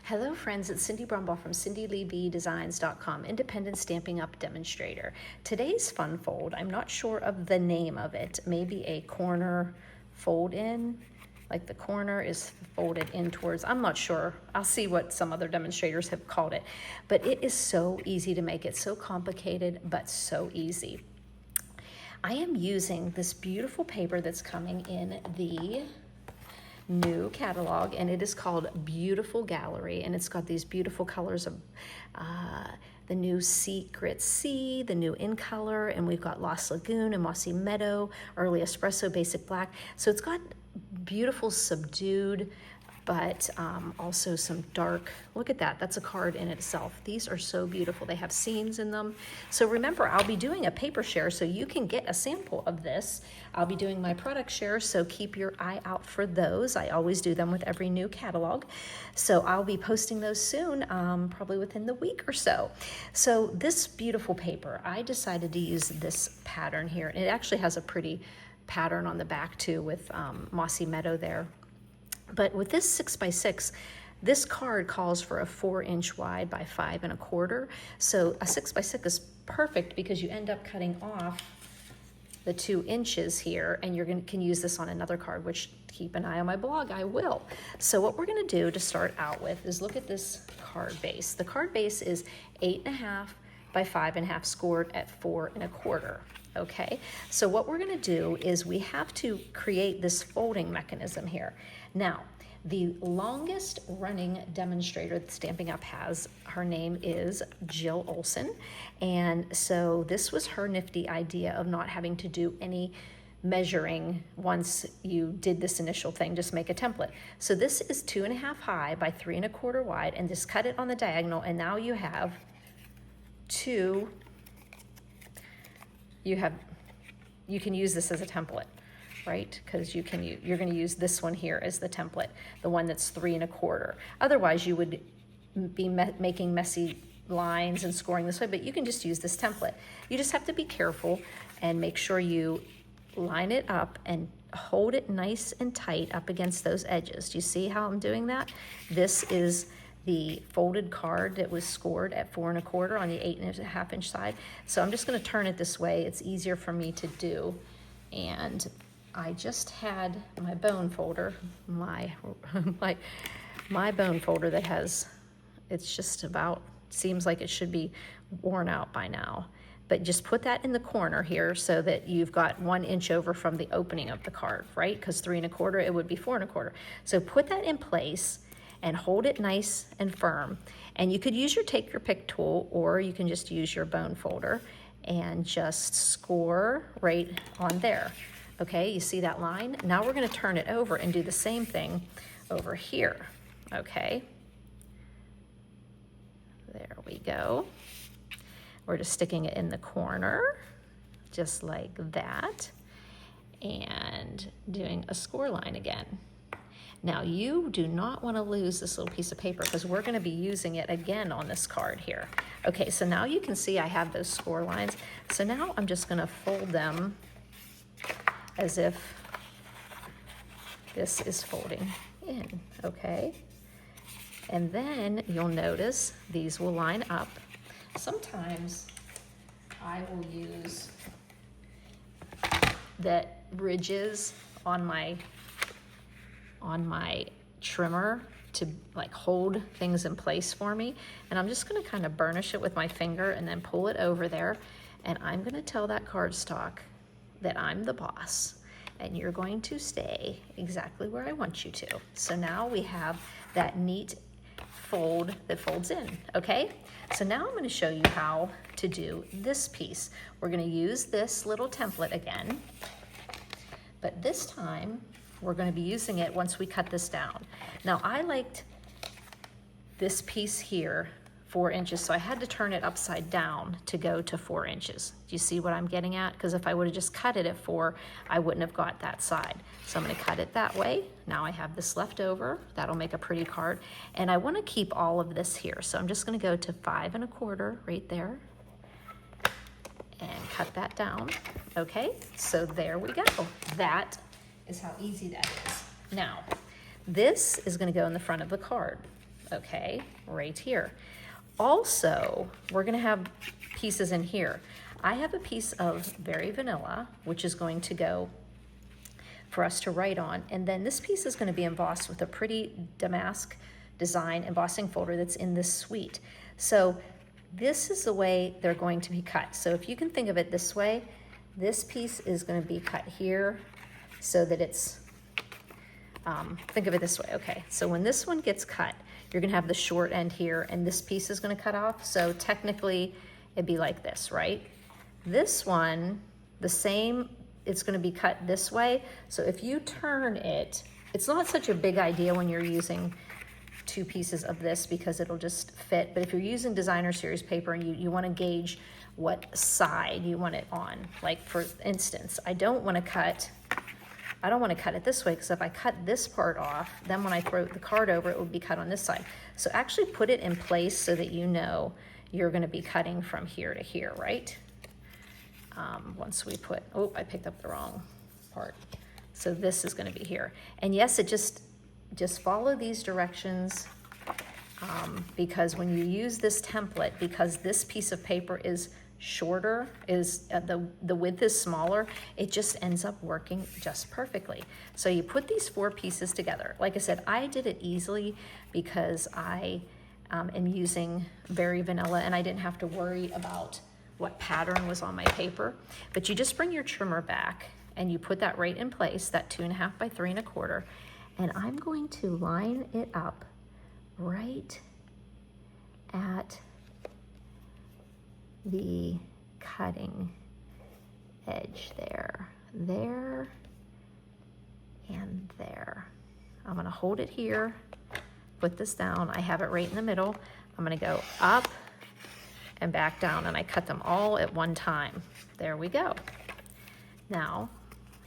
Hello friends, it's Cindy Brumbaugh from CindyLeeBDesigns.com, independent Stampin' Up demonstrator. Today's fun fold, I'm not sure of the name of it, maybe a corner fold in, like the corner is folded in towards, I'm not sure. I'll see what some other demonstrators have called it. But it is so easy to make. It's so complicated, but so easy. I am using this beautiful paper that's coming in the new catalog, and it is called Beautiful Gallery, and it's got these beautiful colors of the new Secret Sea, the new In Color, and we've got Lost Lagoon and Mossy Meadow, Early Espresso, Basic Black. So it's got beautiful subdued, but also some dark. Look at that, that's a card in itself. These are so beautiful. They have scenes in them. So remember, I'll be doing a paper share so you can get a sample of this. I'll be doing my product share, so keep your eye out for those. I always do them with every new catalog. So I'll be posting those soon, probably within the week or so. So this beautiful paper, I decided to use this pattern here. And it actually has a pretty pattern on the back too with Mossy Meadow there. But with this 6x6, this card calls for a 4-inch wide by 5 1/4. So a 6x6 is perfect because you end up cutting off the 2 inches here, and can use this on another card, which keep an eye on my blog, I will. So what we're gonna do to start out with is look at this card base. The card base is 8 1/2 by 5 1/2 scored at 4 1/4. Okay, so what we're gonna do is we have to create this folding mechanism here. Now, the longest running demonstrator that Stampin' Up has, her name is Jill Olson. And so this was her nifty idea of not having to do any measuring once you did this initial thing, just make a template. So this is 2 1/2 high by 3 1/4 wide, and just cut it on the diagonal, and now you have you can use this as a template, right? Because you're going to use this one here as the template, the one that's 3 1/4. Otherwise, you would be making messy lines and scoring this way, but you can just use this template. You just have to be careful and make sure you line it up and hold it nice and tight up against those edges. Do you see how I'm doing that? This is the folded card that was scored at 4 1/4 on the 8 1/2 inch side. So I'm just going to turn it this way. It's easier for me to do. And I just had my bone folder, my bone folder that has, it's just about, seems like it should be worn out by now. But just put that in the corner here so that you've got 1 inch over from the opening of the card, right? Because 3 1/4, it would be 4 1/4. So put that in place and hold it nice and firm. And you could use your take your pick tool, or you can just use your bone folder and just score right on there. Okay, you see that line? Now we're gonna turn it over and do the same thing over here, okay? There we go. We're just sticking it in the corner, just like that, and doing a score line again. Now you do not want to lose this little piece of paper because we're going to be using it again on this card here. Okay, so now you can see I have those score lines. So now I'm just going to fold them as if this is folding in, okay? And then you'll notice these will line up. Sometimes I will use the ridges on my trimmer to like hold things in place for me. And I'm just gonna kind of burnish it with my finger and then pull it over there. And I'm gonna tell that cardstock that I'm the boss and you're going to stay exactly where I want you to. So now we have that neat fold that folds in, okay? So now I'm gonna show you how to do this piece. We're gonna use this little template again, but this time we're going to be using it once we cut this down. Now I liked this piece here 4 inches, so I had to turn it upside down to go to 4 inches. Do you see what I'm getting at? Because if I would have just cut it at 4, I wouldn't have got that side. So I'm going to cut it that way. Now I have this left over. That'll make a pretty card. And I want to keep all of this here. So I'm just going to go to 5 1/4 right there and cut that down. Okay, so there we go. That is how easy that is. Now, this is going to go in the front of the card. okay, right here. Also, we're gonna have pieces in here. I have a piece of Very Vanilla, which is going to go for us to write on, and then this piece is gonna be embossed with a pretty damask design embossing folder that's in this suite. So this is the way they're going to be cut. So if you can think of it this way, this piece is gonna be cut here so that it's, think of it this way, okay. So when this one gets cut, you're gonna have the short end here and this piece is gonna cut off. So technically it'd be like this, right? This one, the same, it's gonna be cut this way. So if you turn it, it's not such a big idea when you're using two pieces of this because it'll just fit. But if you're using designer series paper and you wanna gauge what side you want it on. Like for instance, I don't wanna cut it this way because if I cut this part off, then when I throw the card over, it would be cut on this side. So actually put it in place so that you know you're gonna be cutting from here to here, right? Once we put, oh, I picked up the wrong part. So this is gonna be here. And yes, it just follow these directions because when you use this template, because this piece of paper is shorter, the width is smaller, it just ends up working just perfectly. So you put these four pieces together. Like I said, I did it easily because I am using Very Vanilla and I didn't have to worry about what pattern was on my paper. But you just bring your trimmer back and you put that right in place, that 2.5 by 3 1/4, and I'm going to line it up right at the cutting edge there, and there. I'm gonna hold it here, put this down. I have it right in the middle. I'm gonna go up and back down, and I cut them all at one time. There we go. Now,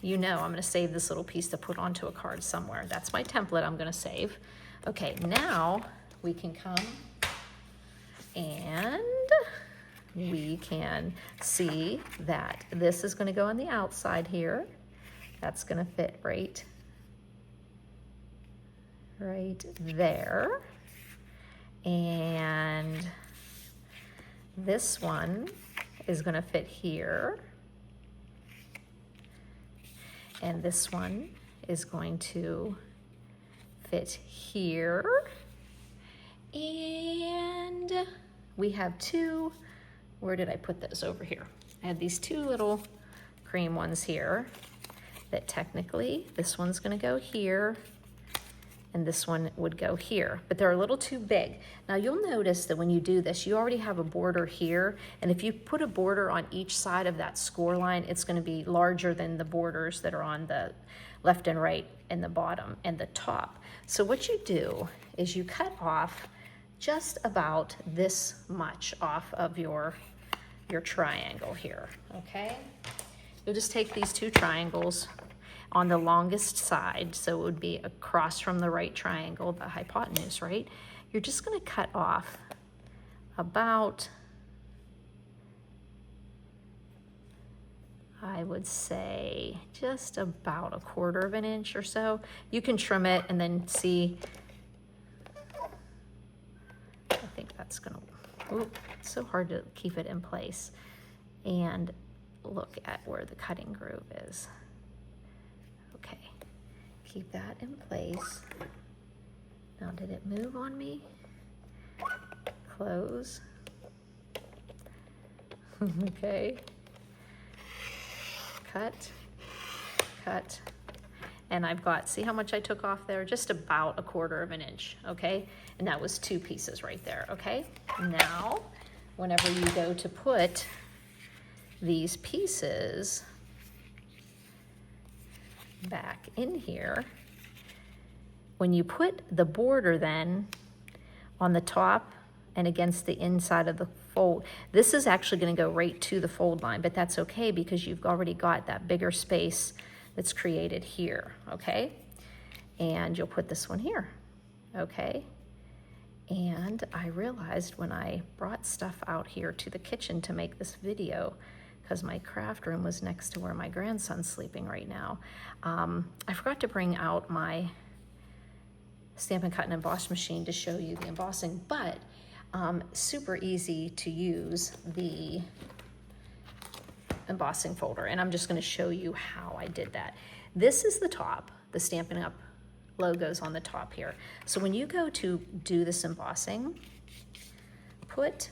you know I'm gonna save this little piece to put onto a card somewhere. That's my template I'm gonna save. Okay, now we can come and we can see that this is gonna go on the outside here. That's gonna fit right there. And this one is gonna fit here. And this one is going to fit here. And we have two, where did I put those? Over here. I have these two little cream ones here that technically this one's gonna go here and this one would go here, but they're a little too big. Now you'll notice that when you do this, you already have a border here, and if you put a border on each side of that score line, it's gonna be larger than the borders that are on the left and right and the bottom and the top. So what you do is you cut off just about this much off of your triangle here, okay? You'll just take these two triangles on the longest side, so it would be across from the right triangle, the hypotenuse, right? You're just gonna cut off about, I would say, just about 1/4 inch or so. You can trim it and then see, I think that's gonna, ooh, it's so hard to keep it in place. And look at where the cutting groove is. Okay, keep that in place. Now, did it move on me? Close. Okay. Cut, cut. And I've got, see how much I took off there? Just about 1/4 inch, okay? And that was two pieces right there, okay? Now, whenever you go to put these pieces back in here, when you put the border then on the top and against the inside of the fold, this is actually going to go right to the fold line, but that's okay because you've already got that bigger space that's created here, okay? And you'll put this one here, okay? And I realized when I brought stuff out here to the kitchen to make this video, because my craft room was next to where my grandson's sleeping right now, I forgot to bring out my Stampin' Cut and Emboss machine to show you the embossing, but super easy to use the embossing folder, and I'm just going to show you how I did that. This is the top, the Stampin' Up logo's on the top here. So when you go to do this embossing, put,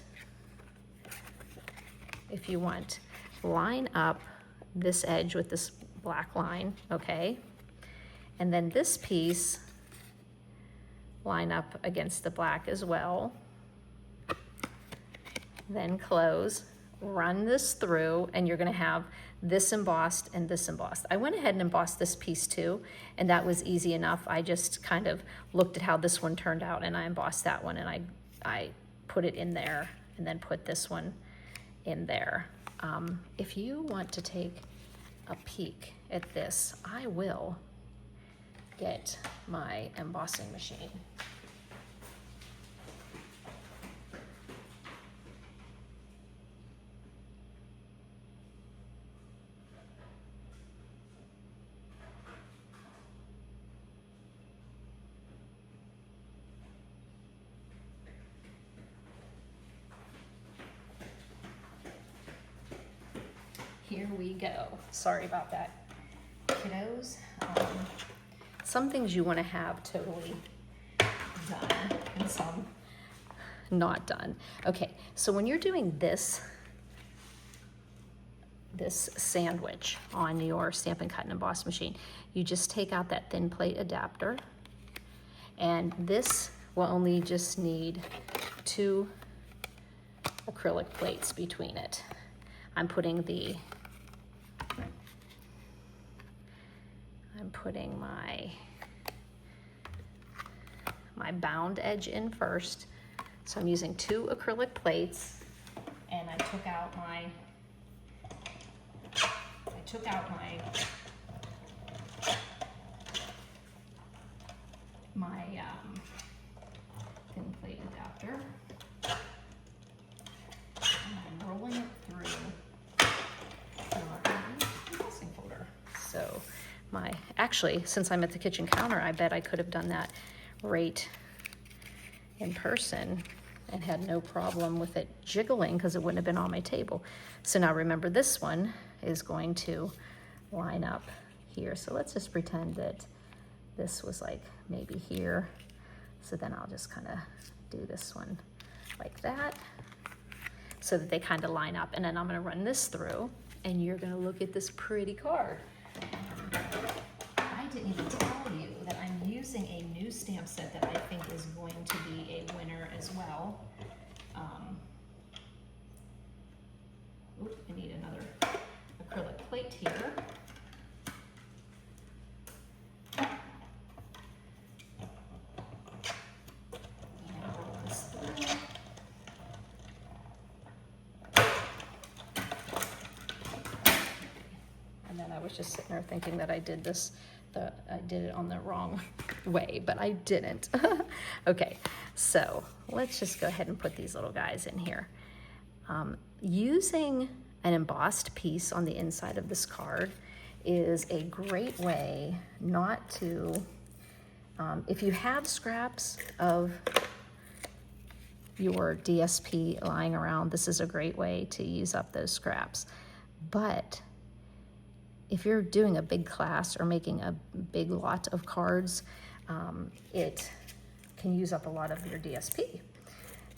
if you want, line up this edge with this black line, okay? And then this piece, line up against the black as well. Then close, run this through, and you're gonna have this embossed and this embossed. I went ahead and embossed this piece too, and that was easy enough. I just kind of looked at how this one turned out, and I embossed that one, and I put it in there, and then put this one in there. If you want to take a peek at this, I will get my embossing machine. Here we go. Sorry about that, kiddos. Some things you want to have totally done and some not done. Okay, so when you're doing this sandwich on your Stampin' Cut and Emboss machine, you just take out that thin plate adapter, and this will only just need 2 acrylic plates between it. I'm putting my bound edge in first. So I'm using 2 acrylic plates, and I took out my thin plate adapter, and I'm rolling it through our embossing folder. So actually, since I'm at the kitchen counter, I bet I could have done that right in person and had no problem with it jiggling, because it wouldn't have been on my table. So now remember, this one is going to line up here. So let's just pretend that this was like maybe here. So then I'll just kind of do this one like that, so that they kind of line up. And then I'm going to run this through, and you're going to look at this pretty card. I didn't even tell you that I'm using a new stamp set that I think is going to be a winner as well. I need another acrylic plate here. And then I was just sitting there thinking that I did this, I did it on the wrong way, but I didn't. Okay, so let's just go ahead and put these little guys in here. Using an embossed piece on the inside of this card is a great way not to, if you have scraps of your DSP lying around, this is a great way to use up those scraps. But if you're doing a big class or making a big lot of cards, it can use up a lot of your DSP.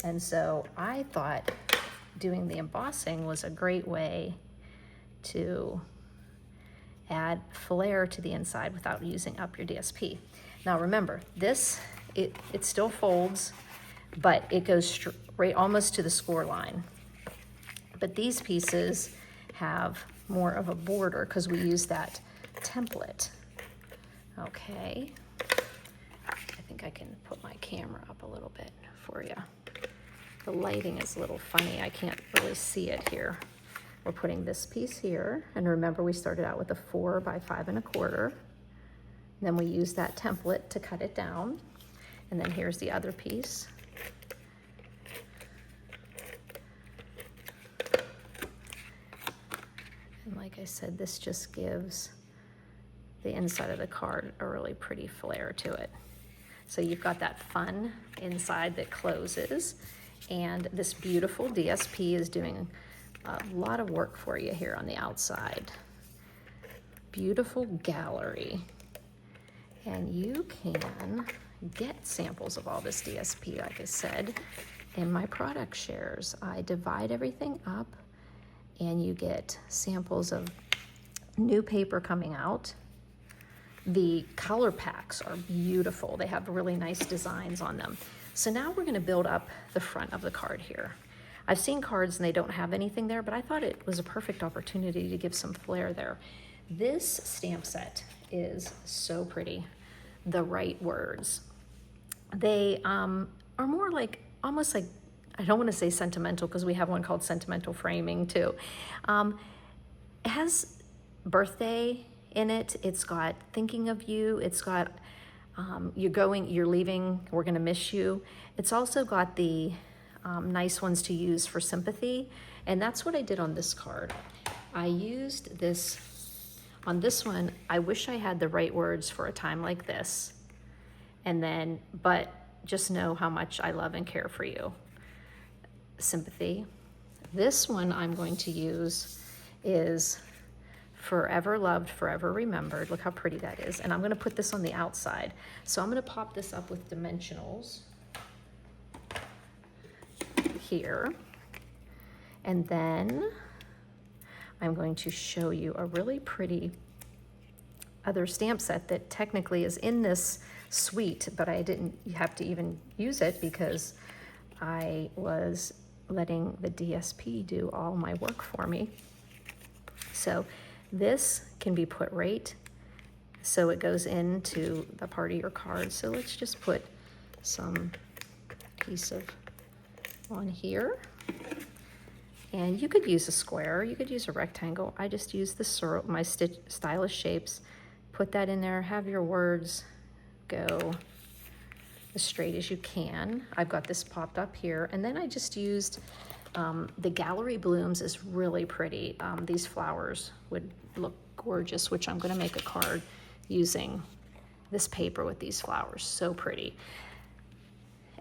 And so I thought doing the embossing was a great way to add flair to the inside without using up your DSP. Now remember, this, it still folds, but it goes straight almost to the score line. But these pieces have more of a border because we use that template. Okay, I think I can put my camera up a little bit for you. The lighting is a little funny. I can't really see it here. We're putting this piece here, and remember we started out with a 4 by 5 1/4. Then we use that template to cut it down, and then here's the other piece. And like I said, this just gives the inside of the card a really pretty flair to it. So you've got that fun inside that closes, and this beautiful DSP is doing a lot of work for you here on the outside. Beautiful gallery. And you can get samples of all this DSP, like I said, in my product shares. I divide everything up, and you get samples of new paper coming out. The color packs are beautiful. They have really nice designs on them. So now we're going to build up the front of the card here. I've seen cards and they don't have anything there, but I thought it was a perfect opportunity to give some flair there. This stamp set is so pretty. The Right Words. They are more like, almost like, I don't want to say sentimental because we have one called Sentimental Framing too. It has birthday in it. It's got thinking of you. It's got you're leaving, we're gonna miss you. It's also got the nice ones to use for sympathy. And that's what I did on this card. I used this, on this one, I wish I had the right words for a time like this. And then, but just know how much I love and care for you. Sympathy. This one I'm going to use is Forever Loved, Forever Remembered. Look how pretty that is. And I'm going to put this on the outside. So I'm going to pop this up with dimensionals here. And then I'm going to show you a really pretty other stamp set that technically is in this suite, but I didn't have to even use it because I was letting the DSP do all my work for me. So this can be put right so it goes into the part of your card. So let's just put some piece of on here. And you could use a square, you could use a rectangle. I just use the my stylish shapes, put that in there, have your words go as straight as you can. I've got this popped up here, and then I just used the Gallery Blooms is really pretty. These flowers would look gorgeous, which I'm gonna make a card using this paper with these flowers, so pretty.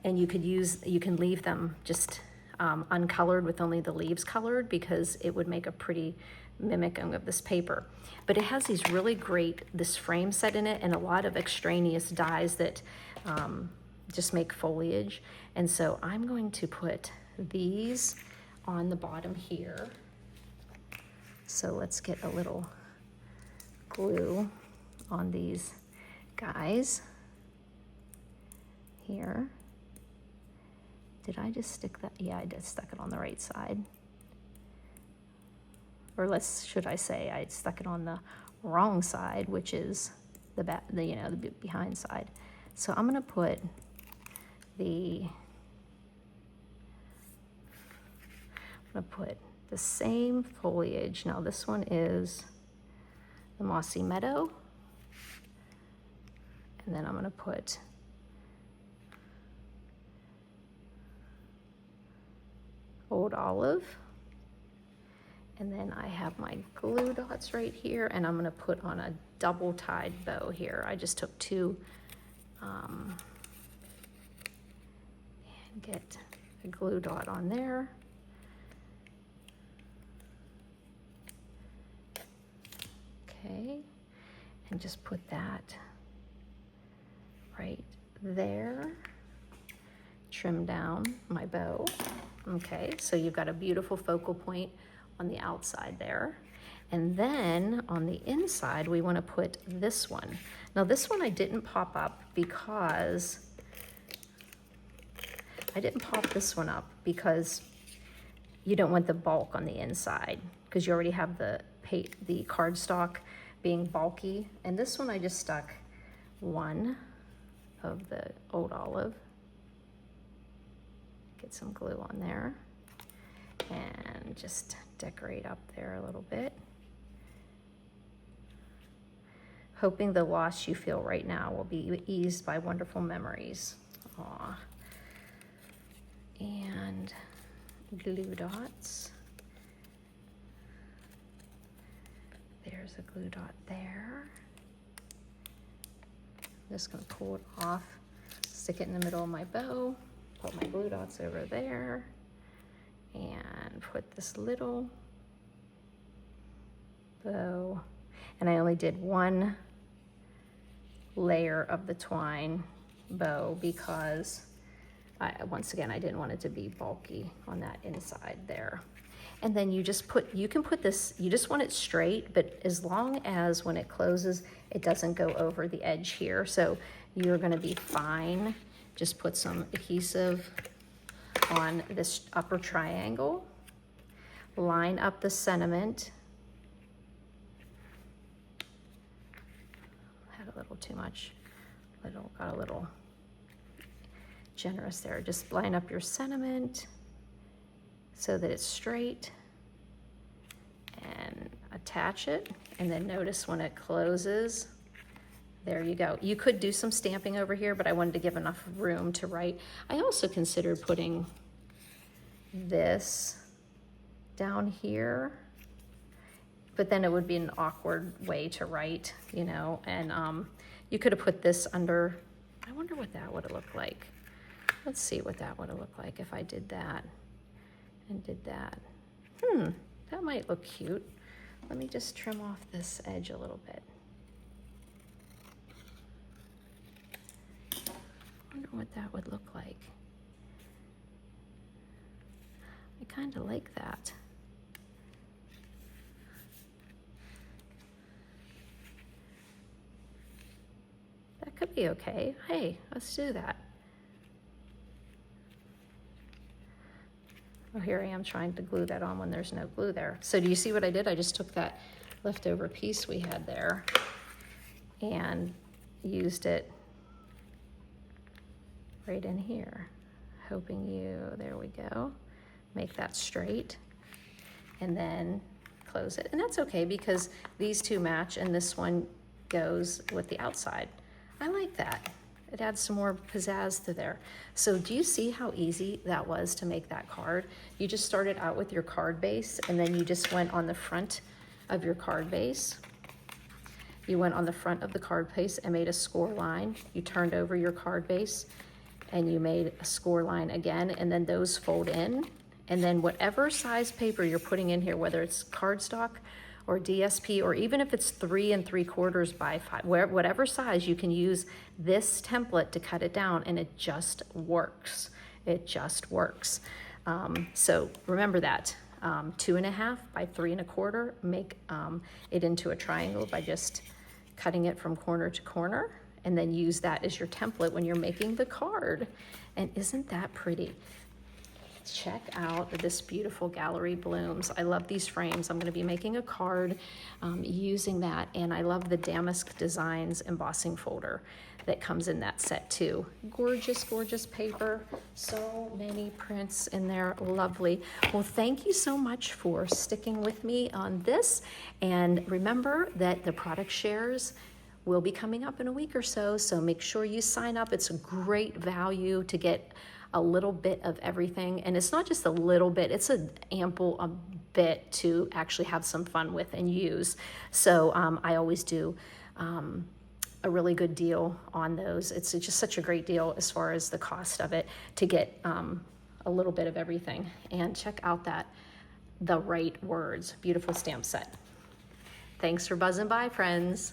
And you can leave them just uncolored with only the leaves colored because it would make a pretty mimicking of this paper. But it has these really great, this frame set in it and a lot of extraneous dies that just make foliage. And so I'm going to put these on the bottom here. So let's get a little glue on these guys here. Did I just stick that? Yeah, I did stuck it on the right side. Or should I say I stuck it on the wrong side, which is the back, the behind side. So I'm gonna put the same foliage. Now this one is the Mossy Meadow. And then I'm gonna put Old Olive. And then I have my glue dots right here, and I'm gonna put on a double tied bow here. I just took two and get a glue dot on there. Okay, and just put that right there. Trim down my bow. Okay, so you've got a beautiful focal point on the outside there. And then on the inside, we want to put this one. Now this one I didn't pop up because you don't want the bulk on the inside because you already have the cardstock being bulky. And this one I just stuck one of the Old Olive. Get some glue on there and just decorate up there a little bit. Hoping the loss you feel right now will be eased by wonderful memories. Aw. And glue dots. There's a glue dot there. I'm just gonna pull it off stick it in the middle of my bow, put my glue dots over there, and put this little bow. And I only did one layer of the twine bow because once again, I didn't want it to be bulky on that inside there. And then you just put, you can put this, you just want it straight, but as long as when it closes, it doesn't go over the edge here. So you're gonna be fine. Just put some adhesive on this upper triangle, line up the sentiment. Had a little too much, got a little generous there. Just line up your sentiment so that it's straight and attach it. And then notice when it closes, there you go. You could do some stamping over here, but I wanted to give enough room to write. I also considered putting this down here, but then it would be an awkward way to write, you know, and you could have put this under. I wonder what that would have looked like. Let's see what that would have looked like if I did that and did that. That might look cute. Let me just trim off this edge a little bit. I wonder what that would look like. I kind of like that. That could be okay. Hey, let's do that. Well, here I am trying to glue that on when there's no glue there. So do you see what I did? I just took that leftover piece we had there and used it right in here. Hoping there we go. Make that straight and then close it. And that's okay because these two match and this one goes with the outside. I like that. It adds some more pizzazz to there. So do you see how easy that was to make that card? You just started out with your card base and then you just went on the front of your card base. You went on the front of the card base and made a score line. You turned over your card base and you made a score line again, and then those fold in. And then whatever size paper you're putting in here, whether it's cardstock or DSP, or even if it's 3 3/4 by 5, whatever size, you can use this template to cut it down and it just works. It just works. So remember that, 2 1/2 by 3 1/4, make it into a triangle by just cutting it from corner to corner, and then use that as your template when you're making the card. And isn't that pretty? Check out this beautiful Gallery Blooms. I love these frames. I'm going to be making a card using that, and I love the Damask Designs embossing folder that comes in that set too. Gorgeous, gorgeous paper. So many prints in there. Lovely. Well, thank you so much for sticking with me on this, and remember that the product shares will be coming up in a week or so, so make sure you sign up. It's a great value to get a little bit of everything, and it's not just a little bit, it's an ample bit to actually have some fun with and use. So I always do a really good deal on those. It's just such a great deal as far as the cost of it to get a little bit of everything. And check out that The Right Words beautiful stamp set. Thanks for buzzing by, friends.